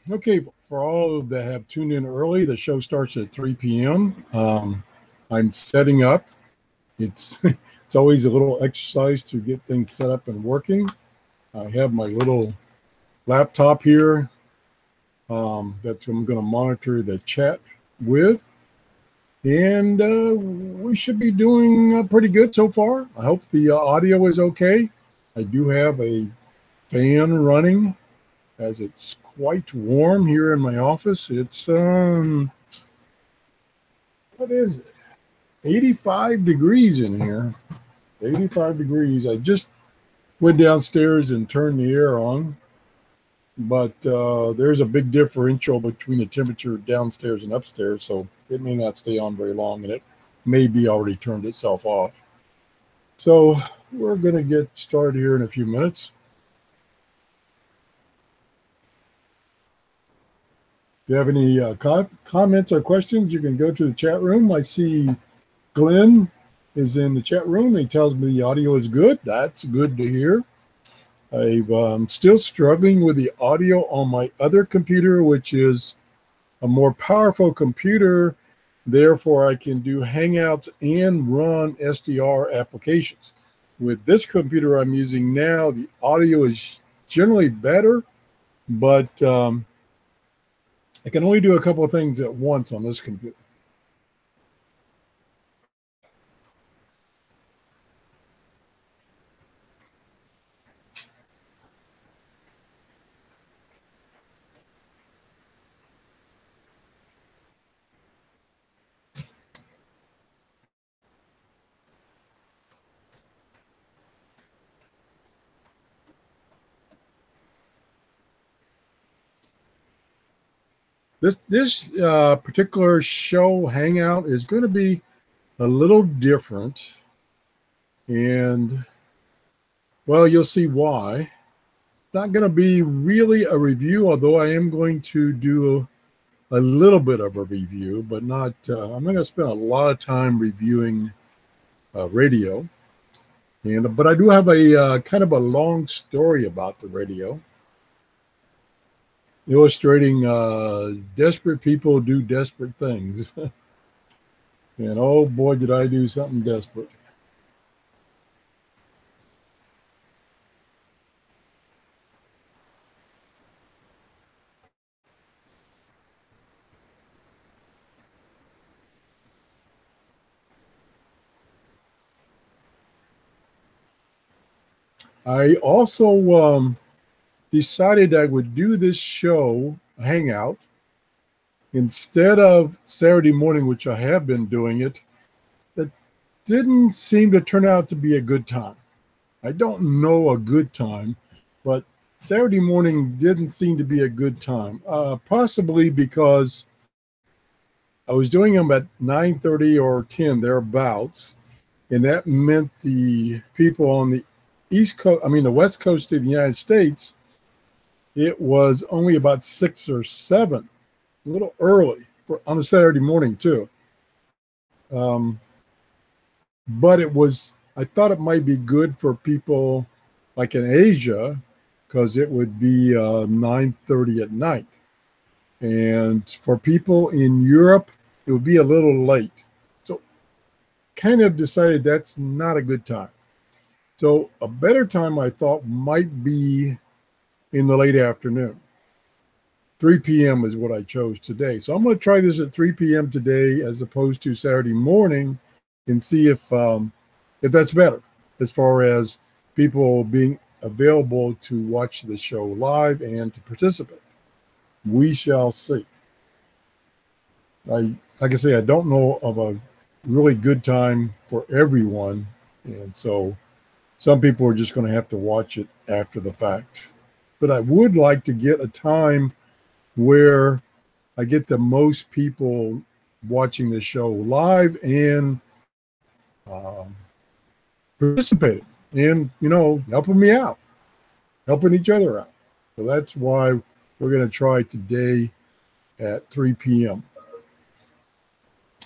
Okay, for all that have tuned in early, the show starts at 3 p.m. I'm setting up. It's it's always a little exercise to get things set up and working. I have my little laptop here that I'm going to monitor the chat with, and we should be doing pretty good so far. I hope the audio is okay. I do have a fan running as it's quite warm here in my office. It's what is it? 85 degrees in here. 85 degrees. I just went downstairs and turned the air on, but there's a big differential between the temperature downstairs and upstairs, so it may not stay on very long, and it may be already turned itself off. So we're going to get started here in a few minutes. If you have any comments or questions, you can go to the chat room. I see Glenn is in the chat room. He tells me the audio is good. That's good to hear. I'm still struggling with the audio on my other computer, which is a more powerful computer. Therefore, I can do Hangouts and run SDR applications. With this computer I'm using now, the audio is generally better, but I can only do a couple of things at once on this computer. This particular show Hangout is going to be a little different, and well, you'll see why. It's not going to be really a review, although I am going to do a little bit of a review, but not. I'm not going to spend a lot of time reviewing radio, but I do have a kind of a long story about the radio, illustrating desperate people do desperate things. And oh boy, did I do something desperate. I also decided I would do this show, Hangout, instead of Saturday morning, which I have been doing it. That didn't seem to turn out to be a good time. I don't know a good time, but Saturday morning didn't seem to be a good time, possibly because I was doing them at 9:30 or 10, thereabouts, and that meant the people on the the West Coast of the United States, it was only about 6 or 7, a little early on a Saturday morning too. But I thought it might be good for people like in Asia, because it would be 9:30 at night. And for people in Europe, it would be a little late. So kind of decided that's not a good time. So a better time I thought might be in the late afternoon. 3 p.m. is what I chose today. So I'm going to try this at 3 p.m. today as opposed to Saturday morning and see if that's better as far as people being available to watch the show live and to participate. We shall see. Like I say, I don't know of a really good time for everyone, and so some people are just going to have to watch it after the fact. But I would like to get a time where I get the most people watching the show live and participating and, helping me out. helping each other out. So that's why we're going to try today at 3 p.m.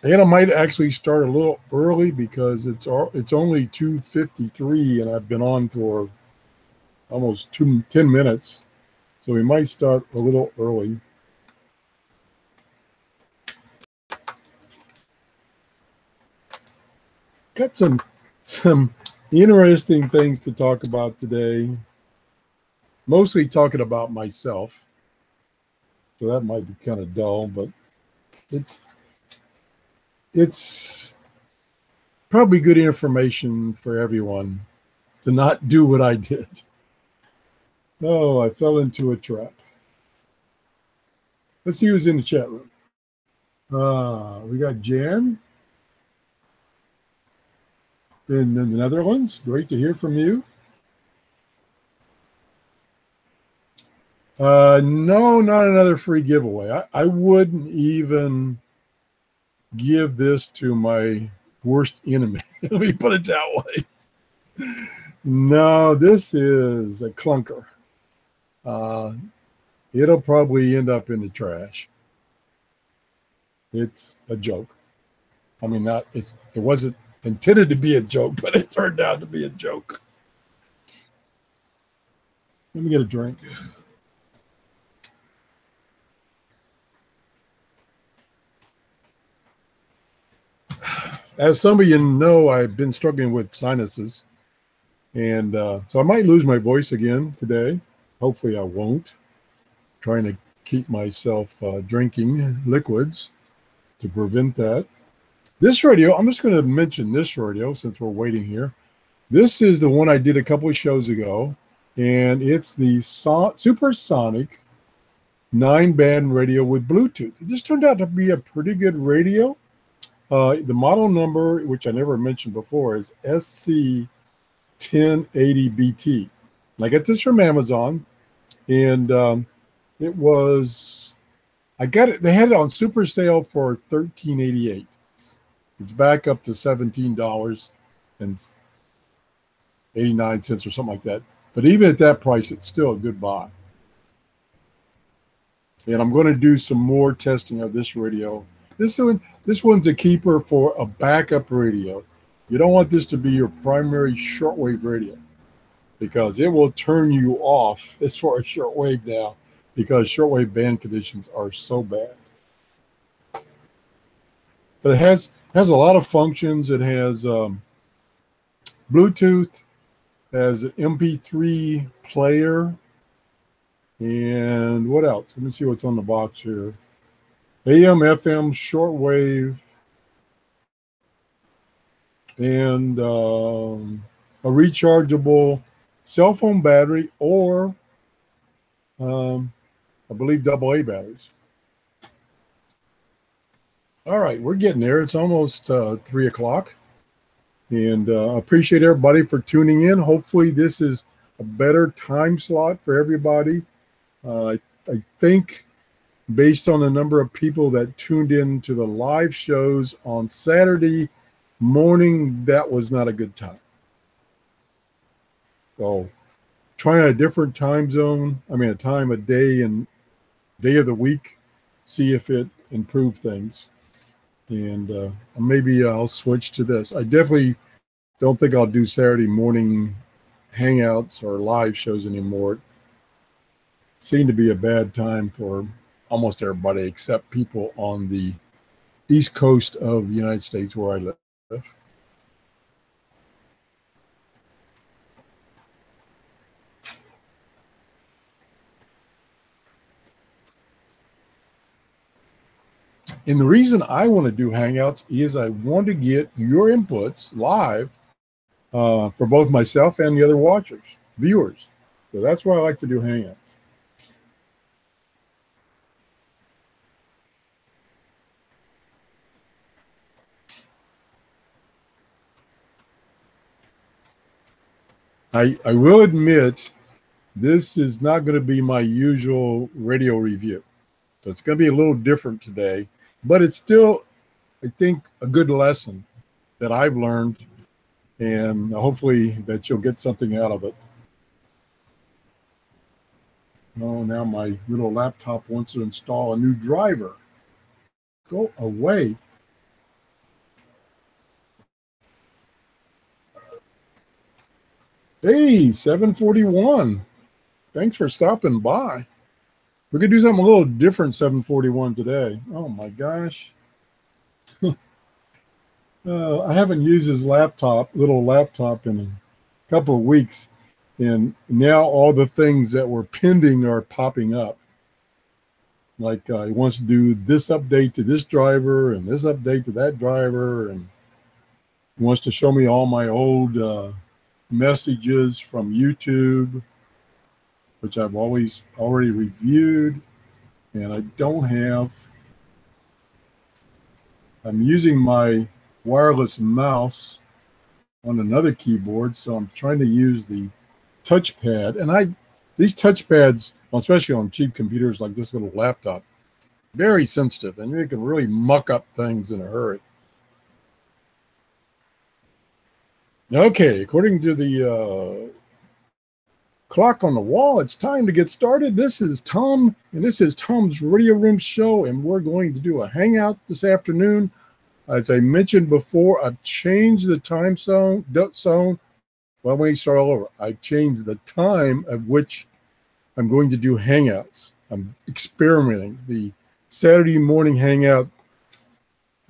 And I might actually start a little early because it's only 2:53 and I've been on for almost 10 minutes. So we might start a little early. Got some interesting things to talk about today. Mostly talking about myself. So that might be kind of dull, but it's probably good information for everyone to not do what I did. Oh, I fell into a trap. Let's see who's in the chat room. We got Jan in the Netherlands. Great to hear from you. No, not another free giveaway. I wouldn't even give this to my worst enemy. Let me put it that way. No, this is a clunker. It'll probably end up in the trash. It's a joke. I mean, it wasn't intended to be a joke, but it turned out to be a joke. Let me get a drink. As some of you know, I've been struggling with sinuses, and so I might lose my voice again today. Hopefully I won't. I'm trying to keep myself drinking liquids to prevent that. This radio, I'm just going to mention this radio since we're waiting here. This is the one I did a couple of shows ago, and it's the supersonic 9-band radio with Bluetooth. This turned out to be a pretty good radio. The model number, which I never mentioned before, is SC1080BT. I got this from Amazon, and it was, I got it, they had it on super sale for $13.88. It's back up to $17.89 or something like that. But even at that price, it's still a good buy. And I'm going to do some more testing of this radio. This one's a keeper for a backup radio. You don't want this to be your primary shortwave radio because it will turn you off as far as shortwave now because shortwave band conditions are so bad. But it has a lot of functions. It has Bluetooth, has an MP3 player, and what else? Let me see what's on the box here. AM, FM, shortwave, and a rechargeable cell phone battery or I believe AA batteries. All right, we're getting there. It's almost 3 o'clock. And I appreciate everybody for tuning in. Hopefully this is a better time slot for everybody. I think based on the number of people that tuned in to the live shows on Saturday morning, that was not a good time. So trying a different time zone, a time of day and day of the week, see if it improved things. And maybe I'll switch to this. I definitely don't think I'll do Saturday morning hangouts or live shows anymore. It seemed to be a bad time for almost everybody except people on the East Coast of the United States where I live. And the reason I want to do Hangouts is I want to get your inputs live for both myself and the other watchers, viewers. So that's why I like to do Hangouts. I will admit this is not going to be my usual radio review. So it's going to be a little different today, but it's still, I think, a good lesson that I've learned, and hopefully that you'll get something out of it. Oh, now my little laptop wants to install a new driver. Go away. Hey, 741. Thanks for stopping by. We could do something a little different 741 today. Oh my gosh. I haven't used his little laptop, in a couple of weeks. And now all the things that were pending are popping up. Like he wants to do this update to this driver and this update to that driver. And he wants to show me all my old messages from YouTube, which I've always already reviewed. And I don't have, I'm using my wireless mouse on another keyboard, so I'm trying to use the touchpad. And these touchpads, especially on cheap computers like this little laptop, very sensitive, and you can really muck up things in a hurry. Okay, according to the clock on the wall, it's time to get started. This is Tom, and this is Tom's Radio Room Show, and we're going to do a hangout this afternoon. As I mentioned before, I've changed the time zone. Well, let me start all over. I've changed the time at which I'm going to do hangouts. I'm experimenting. The Saturday morning hangout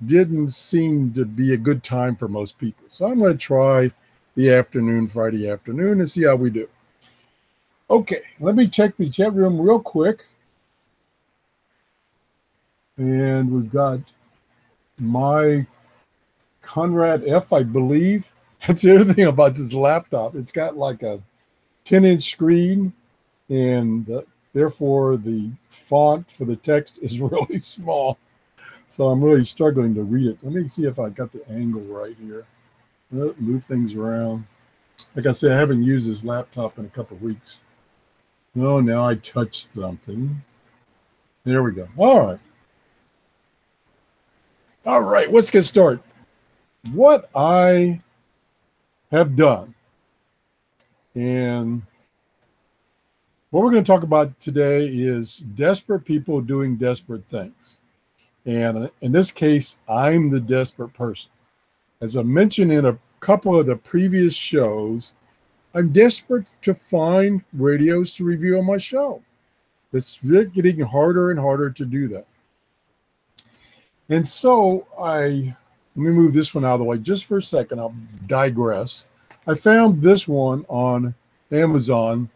didn't seem to be a good time for most people. So I'm going to try the afternoon, Friday afternoon, and see how we do. Okay, let me check the chat room real quick. And we've got my Conrad F, I believe. That's the other thing about this laptop. It's got like a 10-inch screen, and therefore the font for the text is really small. So I'm really struggling to read it. Let me see if I got the angle right here. Move things around. Like I said, I haven't used this laptop in a couple of weeks. Oh, now I touched something. There we go. All right. All right, let's get started. What I have done, and what we're going to talk about today is desperate people doing desperate things. And in this case, I'm the desperate person. As I mentioned in a couple of the previous shows, I'm desperate to find radios to review on my show. It's getting harder and harder to do that. And so let me move this one out of the way just for a second. I'll digress. I found this one on Amazon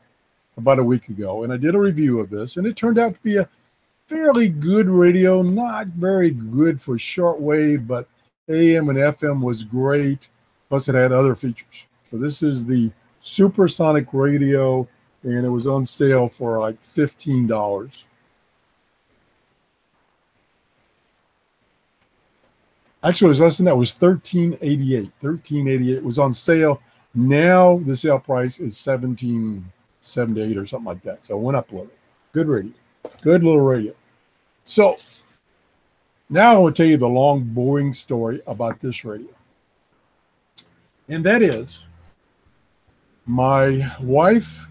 about a week ago, and I did a review of this, and it turned out to be a fairly good radio, not very good for shortwave, but AM and FM was great, plus it had other features. So this is the Supersonic radio, and it was on sale for like $15. Actually, it was less than that. It was $13.88. $13.88. It was on sale. Now the sale price is $17.78 or something like that. So it went up a little. Good radio. Good little radio. So now I will tell you the long, boring story about this radio. And that is my wife,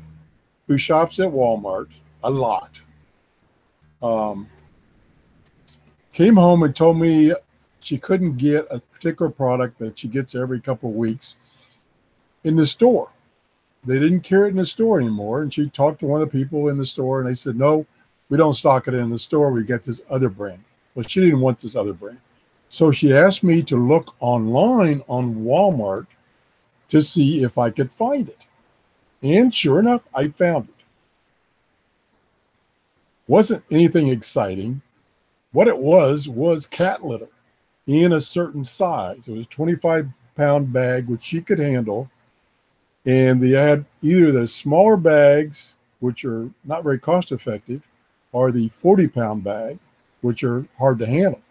who shops at Walmart a lot, came home and told me she couldn't get a particular product that she gets every couple of weeks in the store. They didn't carry it in the store anymore. And she talked to one of the people in the store, and they said, no, we don't stock it in the store. We get this other brand. Well, she didn't want this other brand. So she asked me to look online on Walmart to see if I could find it. And sure enough, I found it. Wasn't anything exciting. What it was cat litter in a certain size. It was a 25-pound bag, which she could handle. And they had either the smaller bags, which are not very cost effective, or the 40-pound bag, which are hard to handle.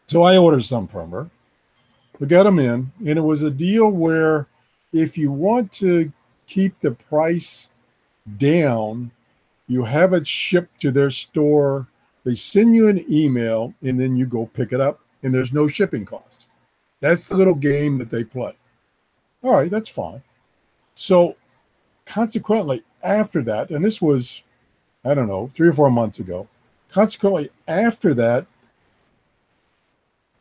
So I ordered some from her. We got them in, and it was a deal where if you want to keep the price down, you have it shipped to their store. They send you an email, and then you go pick it up, and there's no shipping cost. That's the little game that they play. All right, that's fine. So consequently, after that, and this was I don't know, 3 or 4 months ago. Consequently, after that,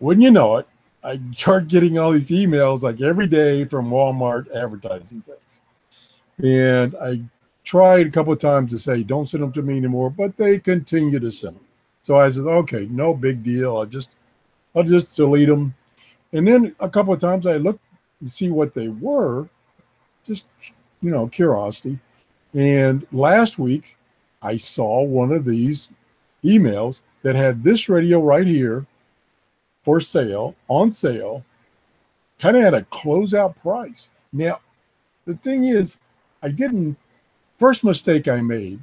wouldn't you know it, I start getting all these emails like every day from Walmart advertising things. And I tried a couple of times to say, don't send them to me anymore, but they continue to send them. So I said, okay, no big deal. I'll just delete them. And then a couple of times I looked to see what they were, just, curiosity. And last week I saw one of these emails that had this radio right here for sale, on sale, kind of at a closeout price. Now, the thing is, first mistake I made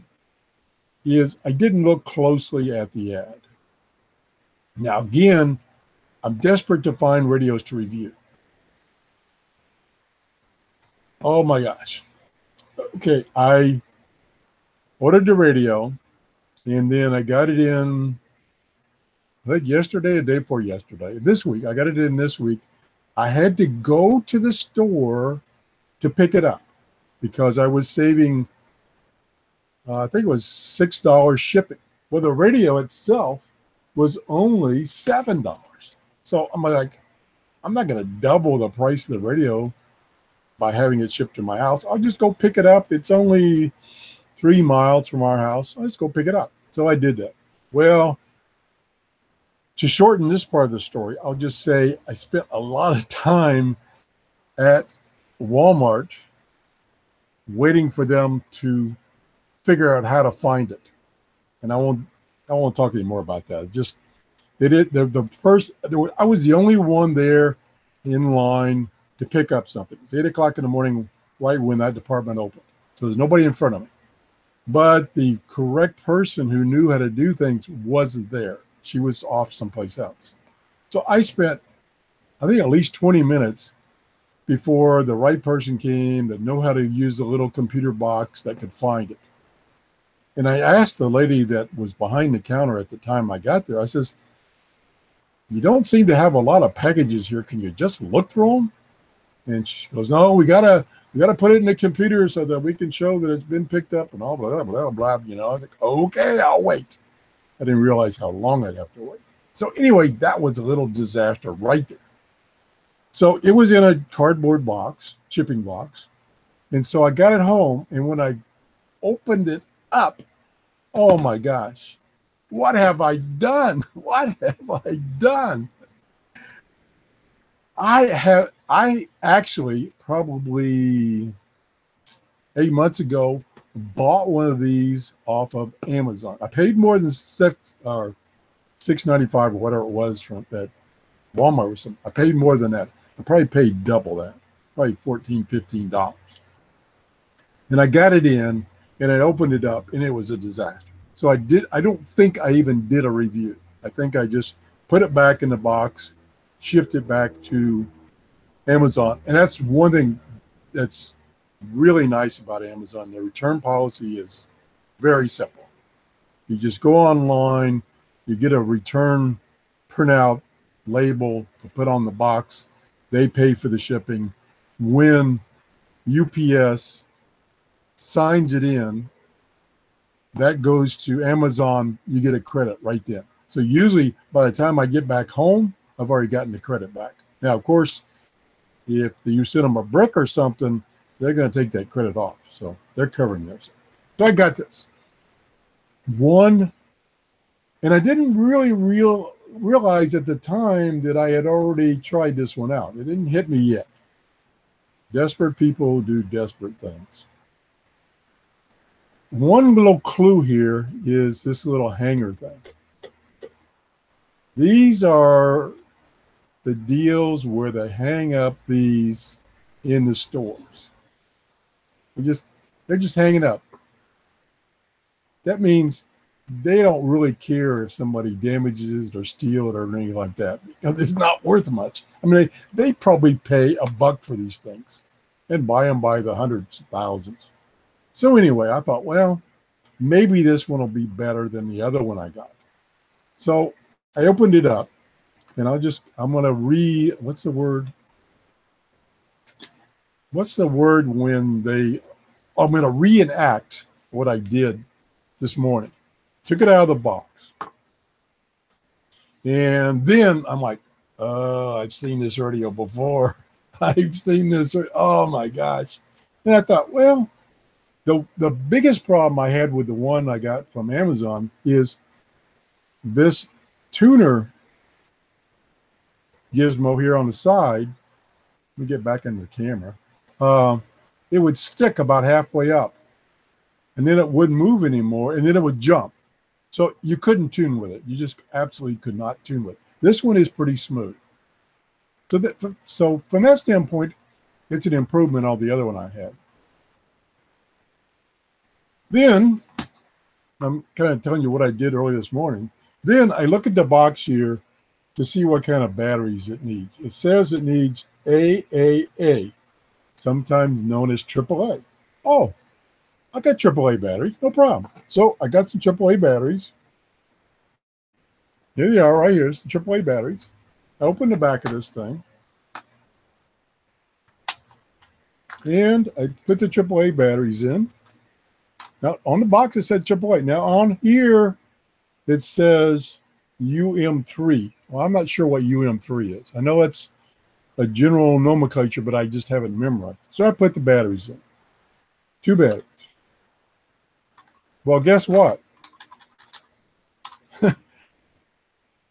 is I didn't look closely at the ad. Now, again, I'm desperate to find radios to review. Oh my gosh. Okay, I ordered the radio and then I got it in, I think yesterday or day before yesterday. This week, I got it in this week. I had to go to the store to pick it up because I was saving, I think it was $6 shipping. Well, the radio itself was only $7. So I'm like, I'm not going to double the price of the radio by having it shipped to my house. I'll just go pick it up. It's only 3 miles from our house. I'll just go pick it up. So I did that. Well, to shorten this part of the story, I'll just say I spent a lot of time at Walmart waiting for them to figure out how to find it. And I won't talk anymore about that. Just they did the first. I was the only one there in line to pick up something. It's 8 o'clock in the morning, right when that department opened. So there's nobody in front of me. But the correct person who knew how to do things wasn't there. She was off someplace else. So I spent, I think, at least 20 minutes before the right person came that knew how to use the little computer box that could find it. And I asked the lady that was behind the counter at the time I got there, I says, you don't seem to have a lot of packages here. Can you just look through them? And she goes, no, we gotta put it in the computer so that we can show that it's been picked up and all blah, blah, blah, blah. I was like, okay, I'll wait. I didn't realize how long I'd have to wait. So anyway, that was a little disaster right there. So it was in a cardboard box, shipping box. And so I got it home. And when I opened it up, oh my gosh, what have I done? What have I done? I actually probably 8 months ago bought one of these off of Amazon. I paid more than $6.95 or whatever it was from that Walmart or something. I paid more than that. I probably paid double that, probably $14, $15. And I got it in and I opened it up and it was a disaster. So I don't think I even did a review. I think I just put it back in the box, shipped it back to Amazon. And that's one thing that's really nice about Amazon. Their return policy is very simple. You just go online, you get a return printout label to put on the box. They pay for the shipping. When UPS signs it in, that goes to Amazon, you get a credit right then. So usually by the time I get back home, I've already gotten the credit back. Now, of course, if you send them a brick or something, they're going to take that credit off. So they're covering theirs. So I got this. One, and I didn't really realize at the time that I had already tried this one out. It didn't hit me yet. Desperate people do desperate things. One little clue here is this little hanger thing. These are the deals where they hang up these in the stores. They're just hanging up. That means they don't really care if somebody damages it or steal it or anything like that because it's not worth much. I mean, they probably pay $1 for these things and buy them by the hundreds of thousands. So anyway, I thought, well, maybe this one will be better than the other one I got. So I opened it up and I'm going to what's the word? What's the word when I'm going to reenact what I did this morning. Took it out of the box. And then I'm like, oh, I've seen this radio before. I've seen this. Oh, my gosh. And I thought, well, the biggest problem I had with the one I got from Amazon is this tuner gizmo here on the side. Let me get back into the camera. It would stick about halfway up, and then it wouldn't move anymore, and then it would jump. So you couldn't tune with it. You just absolutely could not tune with it. This one is pretty smooth. So from that standpoint, it's an improvement on the other one I had. Then, I'm kind of telling you what I did early this morning. Then I look at the box here to see what kind of batteries it needs. It says it needs AAA, sometimes known as AAA. Oh, I got AAA batteries, no problem. So I got some AAA batteries. Here they are right here, it's the AAA batteries. I open the back of this thing. And I put the AAA batteries in. Now, on the box, it said AAA. Now, on here, it says UM3. Well, I'm not sure what UM3 is. I know it's a general nomenclature, but I just haven't memorized. So I put the batteries in. 2 batteries. Well, guess what?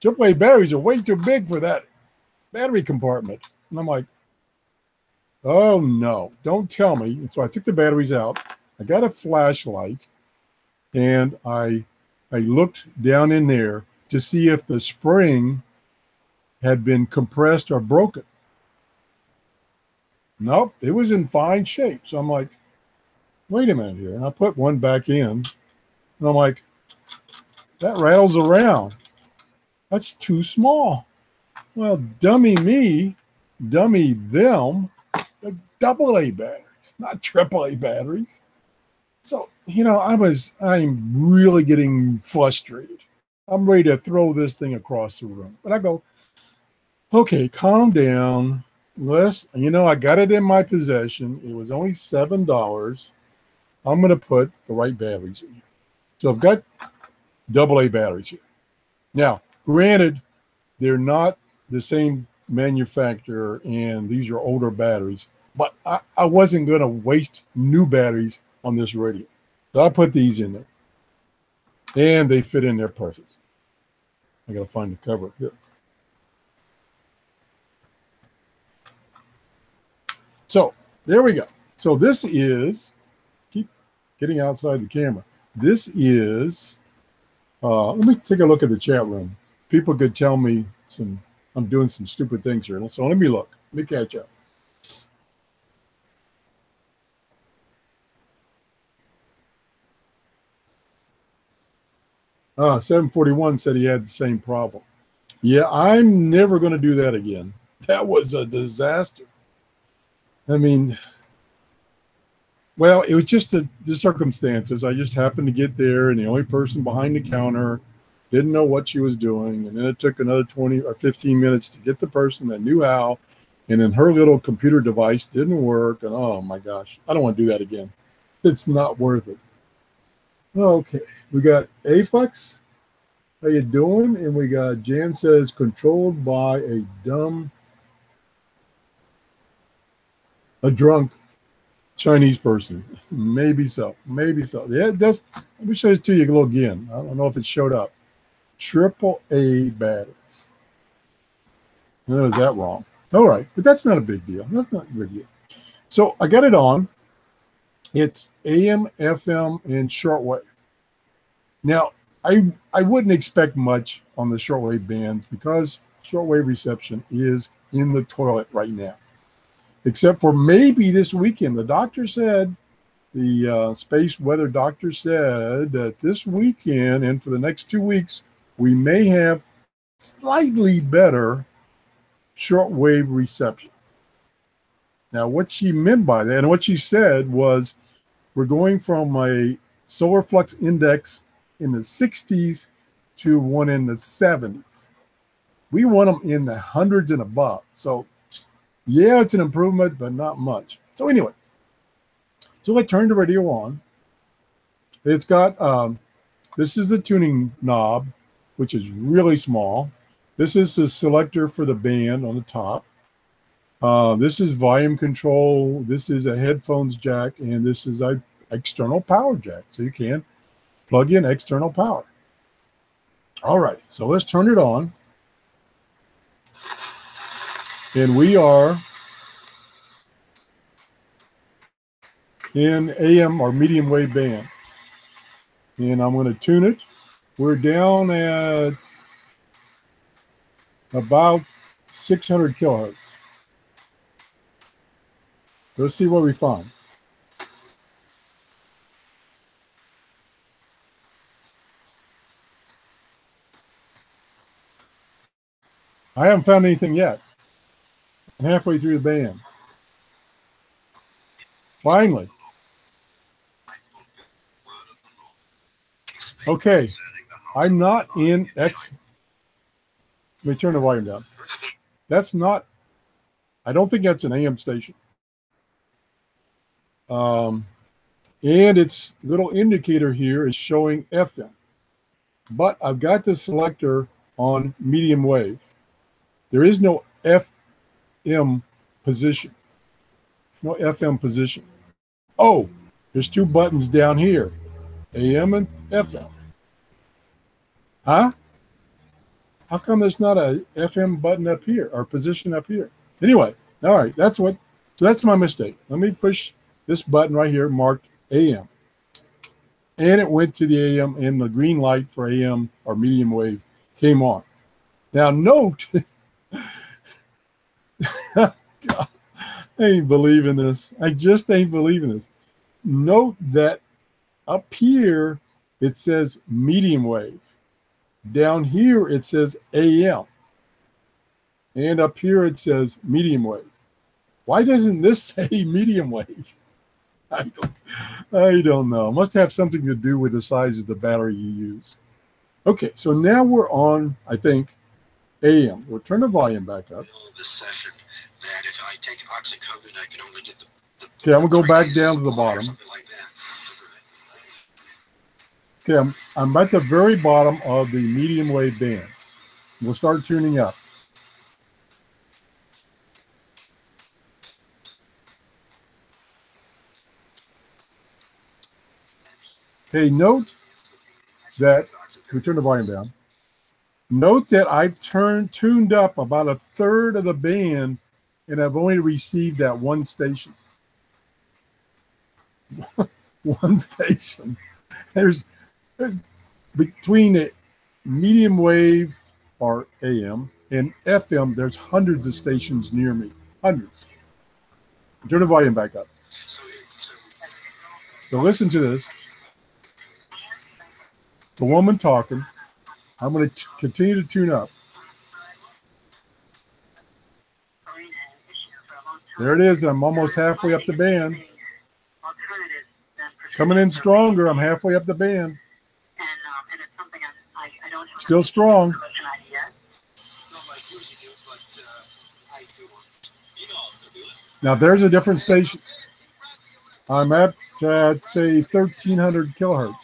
AAA batteries are way too big for that battery compartment. And I'm like, oh, no, don't tell me. And so I took the batteries out. I got a flashlight, and I looked down in there to see if the spring had been compressed or broken. Nope, it was in fine shape. So I'm like, wait a minute here. And I put one back in, and I'm like, that rattles around. That's too small. Well, dummy me, dummy them, they're AA batteries, not AAA batteries. So, you know, I'm really getting frustrated. I'm ready to throw this thing across the room. But I go, okay, calm down. I got it in my possession. It was only $7. I'm going to put the right batteries in here. So I've got AA batteries here. Now, granted, they're not the same manufacturer, and these are older batteries. But I wasn't going to waste new batteries on this radio. So I put these in there. And they fit in there perfect. I got to find the cover here. So there we go. So this is, keep getting outside the camera. This is, let me take a look at the chat room. People could tell me I'm doing some stupid things here. So let me look. Let me catch up. Ah, 741 said he had the same problem. Yeah, I'm never going to do that again. That was a disaster. I mean, well, it was just the circumstances. I just happened to get there, and the only person behind the counter didn't know what she was doing. And then it took another 20 or 15 minutes to get the person that knew how. And then her little computer device didn't work. And oh my gosh, I don't want to do that again. It's not worth it. Okay, we got Aflex. How you doing? And we got Jan says controlled by a drunk Chinese person. Maybe so. Maybe so. Yeah, it does. Let me show it to you a little again. I don't know if it showed up. AAA batteries. No, is that wrong? All right, but that's not a big deal. That's not a big deal. So I got it on. It's AM, FM, and shortwave. Now, I wouldn't expect much on the shortwave bands because shortwave reception is in the toilet right now. Except for maybe this weekend. The doctor said, the space weather doctor said that this weekend and for the next 2 weeks, we may have slightly better shortwave reception. Now, what she meant by that, and what she said was, we're going from a solar flux index in the 60s to one in the 70s. We want them in the hundreds and above. So, yeah, it's an improvement, but not much. So anyway, so I turned the radio on. It's got This is the tuning knob, which is really small. This is the selector for the band on the top. This is volume control. This is a headphones jack, and this is a external power jack. So you can plug in external power. All right, so let's turn it on. And we are in AM or medium wave band. And I'm going to tune it. We're down at about 600 kilohertz. Let's see what we find. I haven't found anything yet. I'm halfway through the band. Finally. Okay. I'm not in X. Let me turn the volume down. That's not, I don't think that's an AM station. And its little indicator here is showing FM. But I've got the selector on medium wave. There is no FM position. No FM position. Oh, there's two buttons down here, AM and FM. Huh? How come there's not a FM button up here or position up here? Anyway, all right, so that's my mistake. Let me push this button right here marked AM. And it went to the AM, and the green light for AM or medium wave came on. Now note, God, I ain't believing this. I just ain't believing this. Note that up here it says medium wave. Down here it says AM. And up here it says medium wave. Why doesn't this say medium wave? I don't know. It must have something to do with the size of the battery you use. Okay, so now we're on, I think, AM. We'll turn the volume back up. This session that if I take oxycodone, I can only get the okay, I'm gonna go back down to the bottom. Like okay, I'm at the very bottom of the medium wave band. We'll start tuning up. Okay, note that we turn the volume down. Note that I've tuned up about a third of the band, and I've only received that one station. One station. There's between the medium wave or AM and FM, there's hundreds of stations near me. Hundreds. Turn the volume back up. So listen to this. The woman talking. I'm going to continue to tune up. There it is. I'm almost halfway up the band. Coming in stronger. I'm halfway up the band. Still strong. Now there's a different station. I'm at, say, 1,300 kilohertz.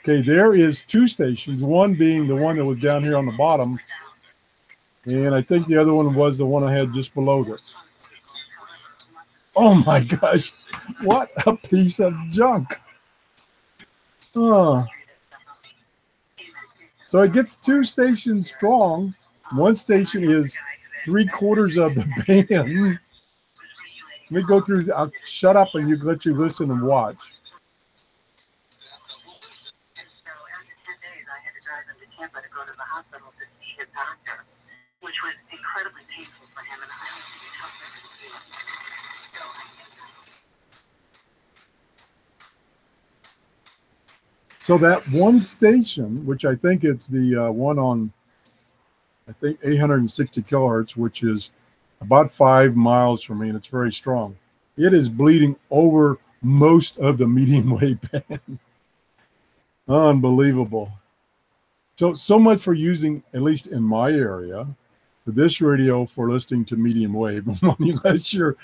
Okay, there is two stations, one being the one that was down here on the bottom, and I think the other one was the one I had just below this. Oh my gosh, what a piece of junk. Oh. So it gets two stations strong. One station is 3/4 of the band. Let me go through, I'll shut up and let you listen and watch. To go to the hospital to see his doctor, which was incredibly painful for him, and I don't So that one station, which I think it's the one on, I think 860 kilohertz, which is about 5 miles from me, and it's very strong. It is bleeding over most of the medium wave band. Unbelievable. So much for using, at least in my area, this radio for listening to medium wave, unless you're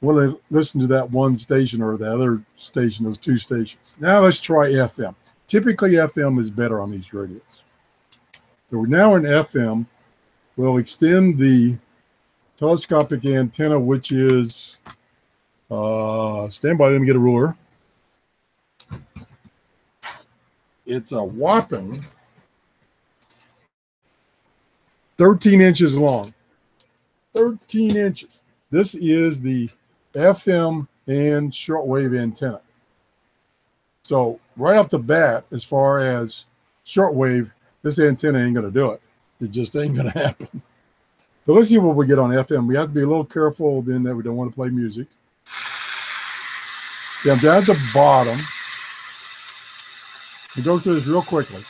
well, listen to that one station or the other station, those two stations. Now let's try FM. Typically, FM is better on these radios. So we're now in FM. We'll extend the telescopic antenna, which is, stand by, let me get a ruler. It's a whopping 13 inches long. 13 inches. This is the FM and shortwave antenna. So right off the bat, as far as shortwave, this antenna ain't going to do it. It just ain't going to happen. So let's see what we get on FM. We have to be a little careful then that we don't want to play music. Yeah, I'm down at the bottom. We go through this real quickly.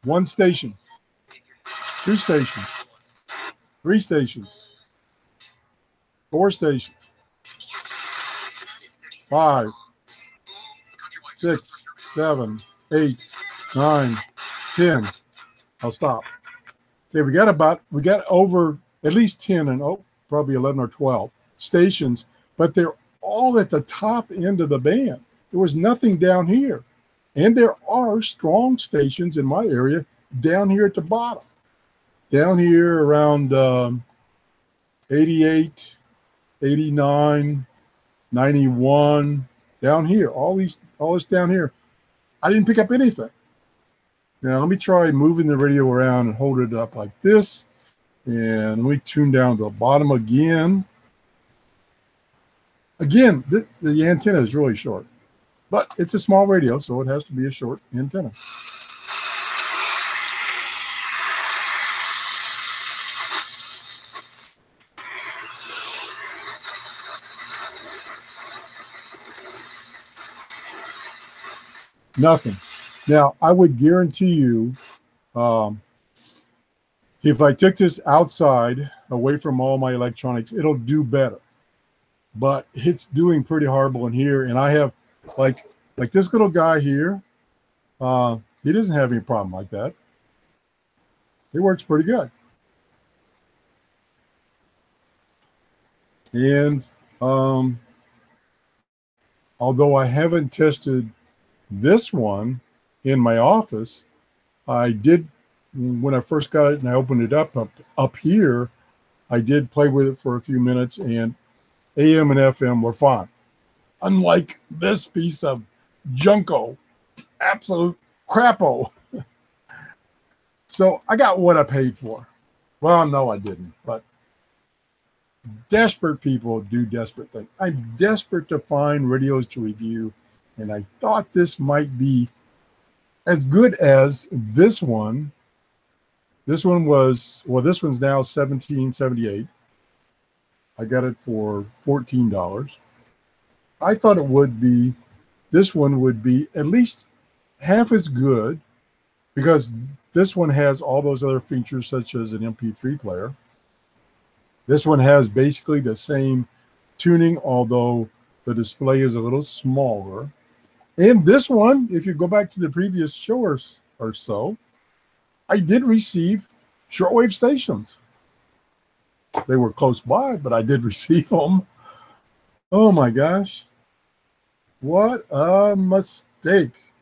One station, two stations, three stations, four stations, 5, 6, 7, 8, 9, 10. I'll stop. Okay, we got over at least 10 and probably 11 or 12 stations, but they're all at the top end of the band. There was nothing down here. And there are strong stations in my area down here at the bottom. Down here around 88, 89, 91, down here, all this down here. I didn't pick up anything. Now let me try moving the radio around and hold it up like this. And let me tune down to the bottom again. Again, the antenna is really short, but it's a small radio, so it has to be a short antenna. Nothing. Now, I would guarantee you, if I took this outside, away from all my electronics, it'll do better. But it's doing pretty horrible in here. And I have, like this little guy here, he doesn't have any problem like that. It works pretty good. And although I haven't tested this one in my office, I did, when I first got it and I opened it up here, I did play with it for a few minutes, and AM and FM were fine. Unlike this piece of junko, absolute crapo. So I got what I paid for. Well, no, I didn't, but desperate people do desperate things. I'm desperate to find radios to review, and I thought this might be as good as this one. This one was, well, this one's now $17.78. I got it for $14. I thought it would be, this one would be at least half as good, because this one has all those other features such as an MP3 player. This one has basically the same tuning, although the display is a little smaller. And this one, if you go back to the previous show or so, I did receive shortwave stations. They were close by, but I did receive them. Oh my gosh. What a mistake.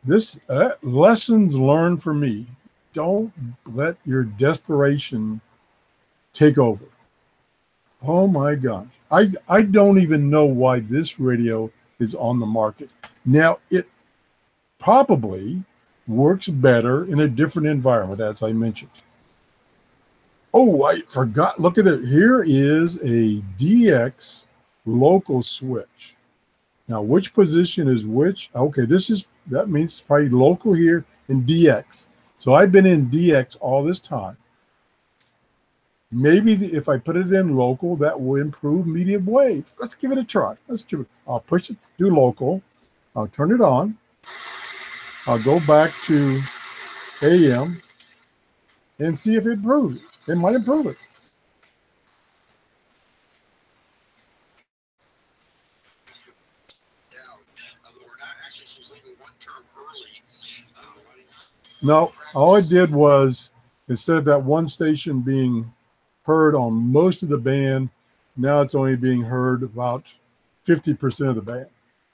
This lessons learned for me. Don't let your desperation take over. Oh my gosh. I don't even know why this radio is on the market. Now, it probably works better in a different environment, as I mentioned. Oh, I forgot. Look at it. Here is a DX local switch. Now, which position is which? Okay, that means it's probably local here in DX. So I've been in DX all this time. Maybe if I put it in local, that will improve medium wave. Let's give it a try. I'll push it, do local. I'll turn it on. I'll go back to AM and see if it improves it. It might improve it. term early. Why didn't No, all I did was, instead of that one station being heard on most of the band, now it's only being heard about 50% of the band.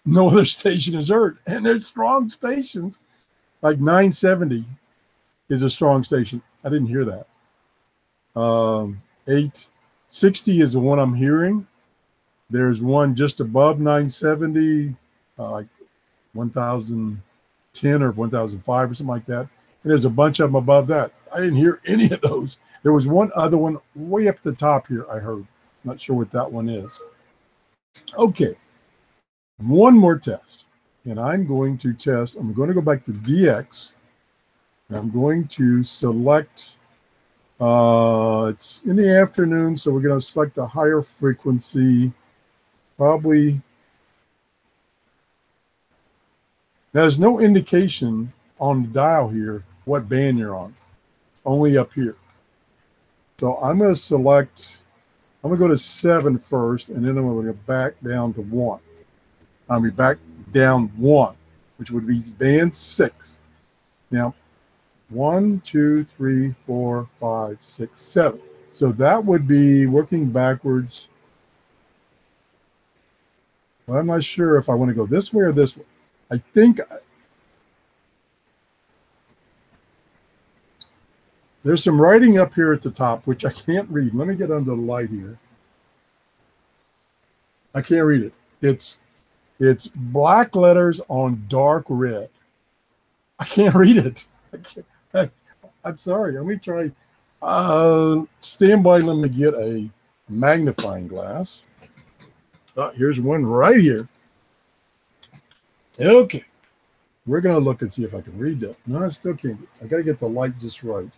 No other station is heard. And they're strong stations. Like 970 is a strong station. I didn't hear that. 860 is the one I'm hearing. There's one just above 970, like 1010 or 1005 or something like that. And there's a bunch of them above that. I didn't hear any of those. There was one other one way up the top here I heard. Not sure what that one is. Okay. One more test. And I'm going to test. I'm going to go back to DX. And I'm going to select, it's in the afternoon, so we're going to select a higher frequency. Probably. There's no indication on the dial here what band you're on, only up here. So I'm going to select, I'm going to go to 7 first, and then I'm going to go back down to 1. I'll be back down 1, which would be band 6. Now, 1, 2, 3, 4, 5, 6, 7. So that would be working backwards. Well, I'm not sure if I want to go this way or this way. I think there's some writing up here at the top, which I can't read. Let me get under the light here. I can't read it. It's black letters on dark red. I can't read it. I'm sorry. Let me try. Stand by. Let me get a magnifying glass. Oh, here's one right here. Okay. We're going to look and see if I can read that. No, I still can't. I got to get the light just right.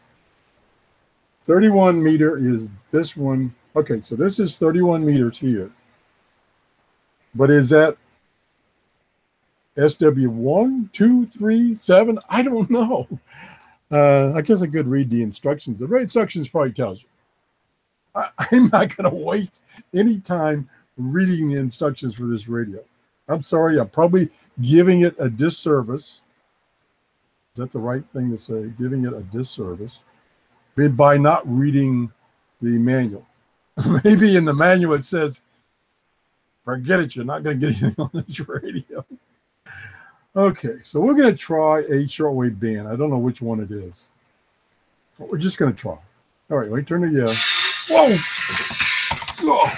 31 meter is this one. Okay, so this is 31 meters here. But is that SW1, 2, 3, 7? I don't know. I guess I could read the instructions. The instructions probably tells you. I'm not going to waste any time reading the instructions for this radio. I'm sorry. I'm probably giving it a disservice. Is that the right thing to say? Giving it a disservice by not reading the manual. Maybe in the manual it says, forget it, you're not going to get anything on this radio. Okay, so we're going to try a shortwave band. I don't know which one it is. But we're just going to try. All right, let me turn the... Whoa! Oh.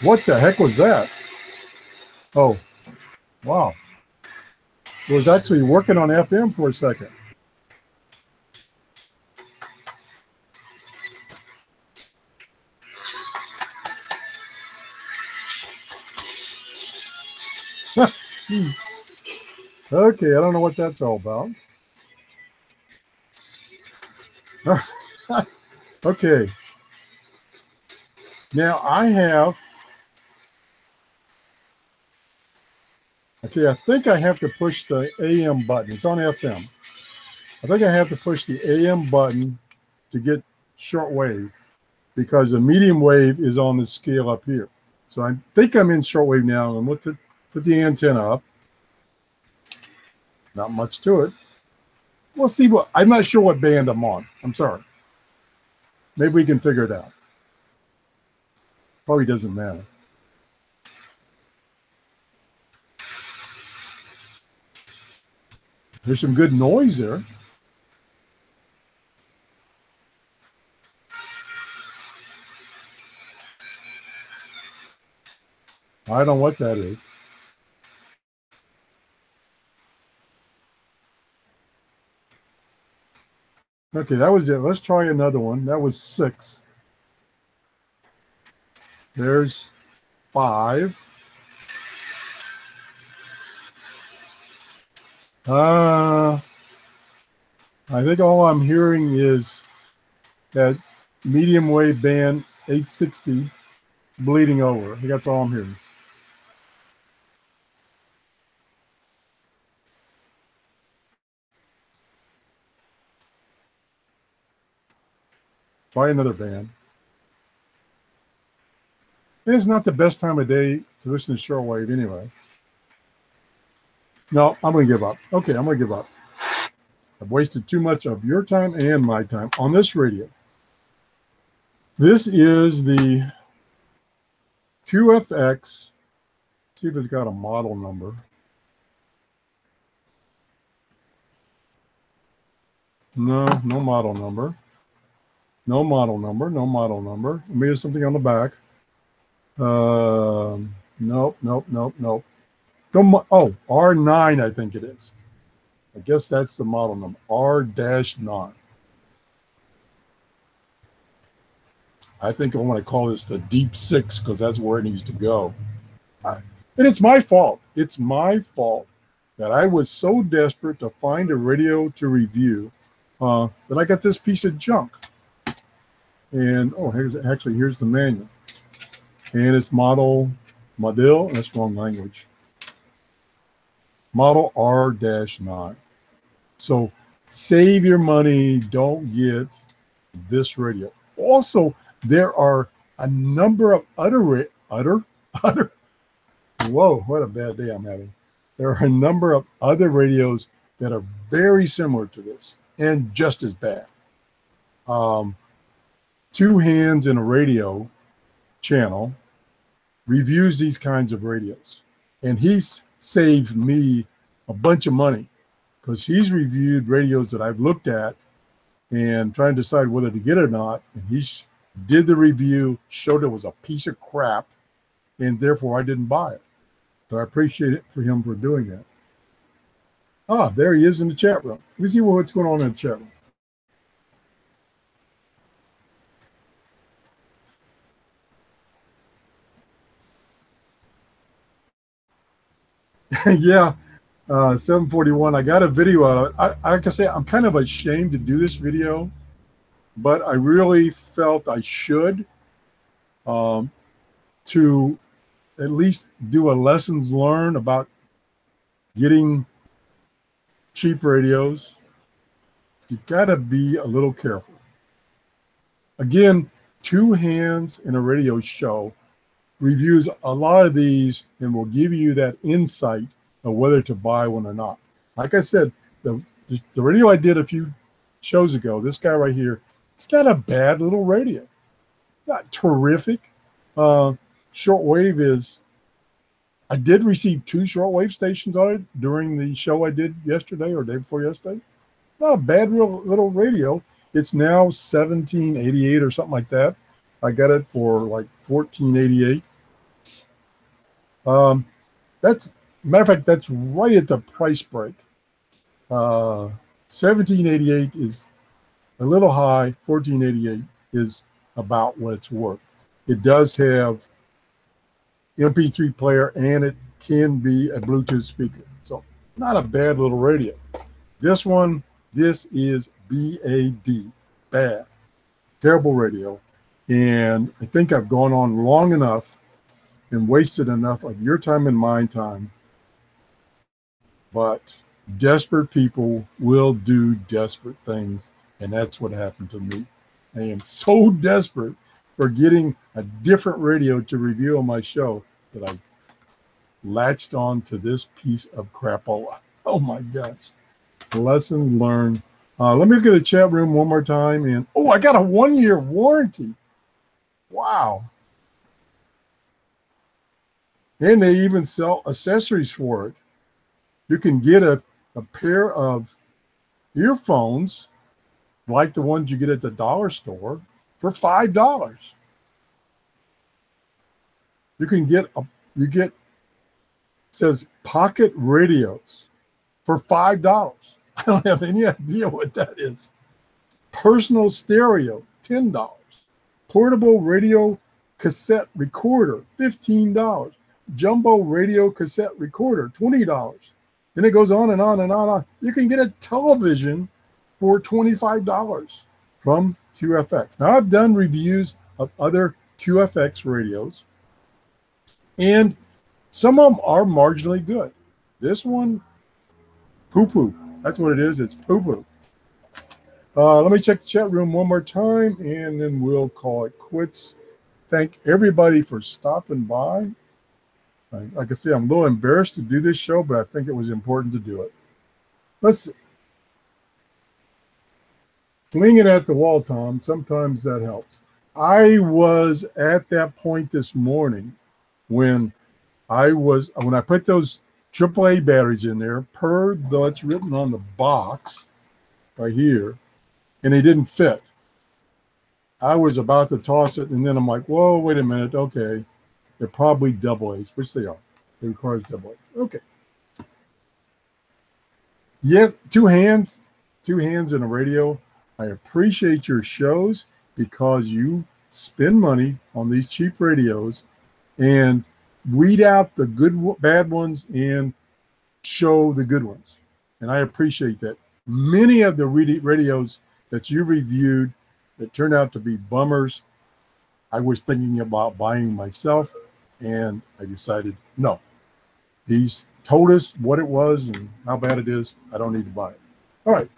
What the heck was that? Oh, wow. It was actually working on FM for a second. Jeez. Okay, I don't know what that's all about. Okay. Now I have... Okay, I think I have to push the AM button. It's on FM. I think I have to push the AM button to get shortwave because the medium wave is on the scale up here. So I think I'm in shortwave now. I'm going to put the antenna up. Not much to it. We'll see what... I'm not sure what band I'm on. I'm sorry. Maybe we can figure it out. Probably doesn't matter. There's some good noise there. I don't know what that is. Okay, that was it. Let's try another one. That was 6. There's 5. I think all I'm hearing is that medium wave band 860 bleeding over. I think that's all I'm hearing. Try another band. It's not the best time of day to listen to shortwave anyway. No, I'm going to give up. Okay, I'm going to give up. I've wasted too much of your time and my time on this radio. This is the QFX. See if it's got a model number. No, no model number. No model number. No model number. Maybe there's something on the back. Nope, nope, nope, nope. Oh, R9, I think it is. I guess that's the model number, R-9. I think I want to call this the Deep Six because that's where it needs to go. And it's my fault. It's my fault that I was so desperate to find a radio to review that I got this piece of junk. And, oh, here's the manual. And it's model, that's wrong language. Model R-9. So save your money. Don't get this radio. Also, there are a number of whoa, what a bad day I'm having. There are a number of other radios that are very similar to this and just as bad. Two Hands in a Radio channel reviews these kinds of radios. And he's saved me a bunch of money because he's reviewed radios that I've looked at and trying to decide whether to get it or not. And he did the review, showed it was a piece of crap, and therefore I didn't buy it. So I appreciate it for him for doing that. Ah, there he is in the chat room. Let me see what's going on in the chat room. Yeah, 741. I got a video out of it. Like I say, I'm kind of ashamed to do this video, but I really felt I should to at least do a lessons learned about getting cheap radios. You got to be a little careful. Again, Two Hands in a Radio show reviews a lot of these and will give you that insight of whether to buy one or not. Like I said, the radio I did a few shows ago, this guy right here, it's got a bad little radio. Not terrific. Shortwave is, I did receive 2 shortwave stations on it during the show I did yesterday or day before yesterday. Not a bad little radio. It's now 1788 or something like that. I got it for like 1488. That's, matter of fact, that's right at the price break. 1788 is a little high. 1488 is about what it's worth. It does have MP3 player and it can be a Bluetooth speaker. So not a bad little radio. This one, this is BAD, bad, terrible radio. And I think I've gone on long enough and wasted enough of your time and my time. But desperate people will do desperate things. And that's what happened to me. I am so desperate for getting a different radio to review on my show that I latched on to this piece of crapola. Oh my gosh. Lessons learned. Let me look at the chat room one more time. And oh, I got a 1-year warranty. Wow. And they even sell accessories for it. You can get a pair of earphones like the ones you get at the dollar store for $5. You can get it says pocket radios for $5. I don't have any idea what that is. Personal stereo, $10. Portable radio cassette recorder, $15. Jumbo radio cassette recorder, $20. Then it goes on and on and on. You can get a television for $25 from QFX. Now, I've done reviews of other QFX radios, and some of them are marginally good. This one, poo-poo. That's what it is. It's poo-poo. Let me check the chat room one more time, and then we'll call it quits. Thank everybody for stopping by. Like I say, I'm a little embarrassed to do this show, but I think it was important to do it. Let's see. Fling it at the wall, Tom. Sometimes that helps. I was at that point this morning when I put those AAA batteries in there, per what's written on the box right here, and they didn't fit. I was about to toss it, and then I'm like, whoa, wait a minute. Okay, they're probably double A's, which they are. It requires double A's. Okay. Yes, two hands in a radio. I appreciate your shows because you spend money on these cheap radios and weed out the bad ones and show the good ones. And I appreciate that. Many of the radios that you reviewed that turned out to be bummers, I was thinking about buying myself, and I decided no. He's told us what it was and how bad it is. I don't need to buy it. All right.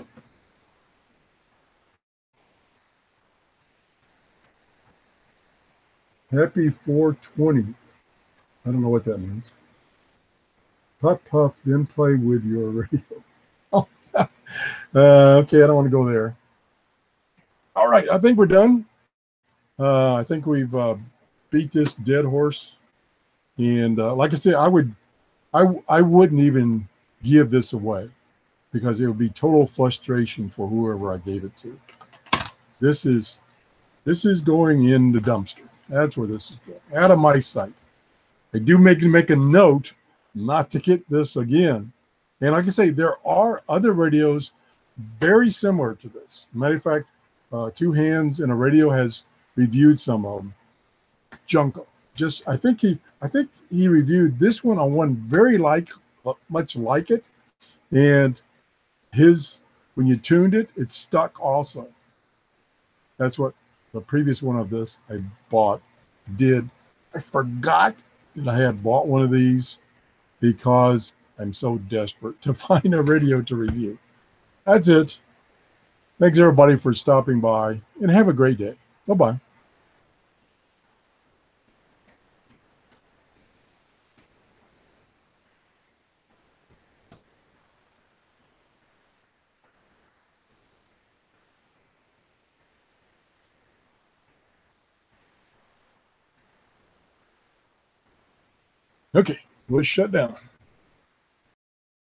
Happy 420. I don't know what that means. Puff, puff, then play with your radio. Oh, okay, I don't want to go there. All right, I think we're done. I think we've beat this dead horse. And like I said, I wouldn't even give this away because it would be total frustration for whoever I gave it to. This is going in the dumpster. That's where this is going. Out of my sight. I do make a note not to get this again. And like I say, there are other radios very similar to this. Matter of fact, Two Hands in a Radio has reviewed some of them. Junko. I think he reviewed this one on one very much like it. And when you tuned it, it stuck also. That's what the previous one of this I bought did. I forgot that I had bought one of these because I'm so desperate to find a radio to review. That's it. Thanks everybody for stopping by and have a great day. Bye-bye. Okay, let's shut down.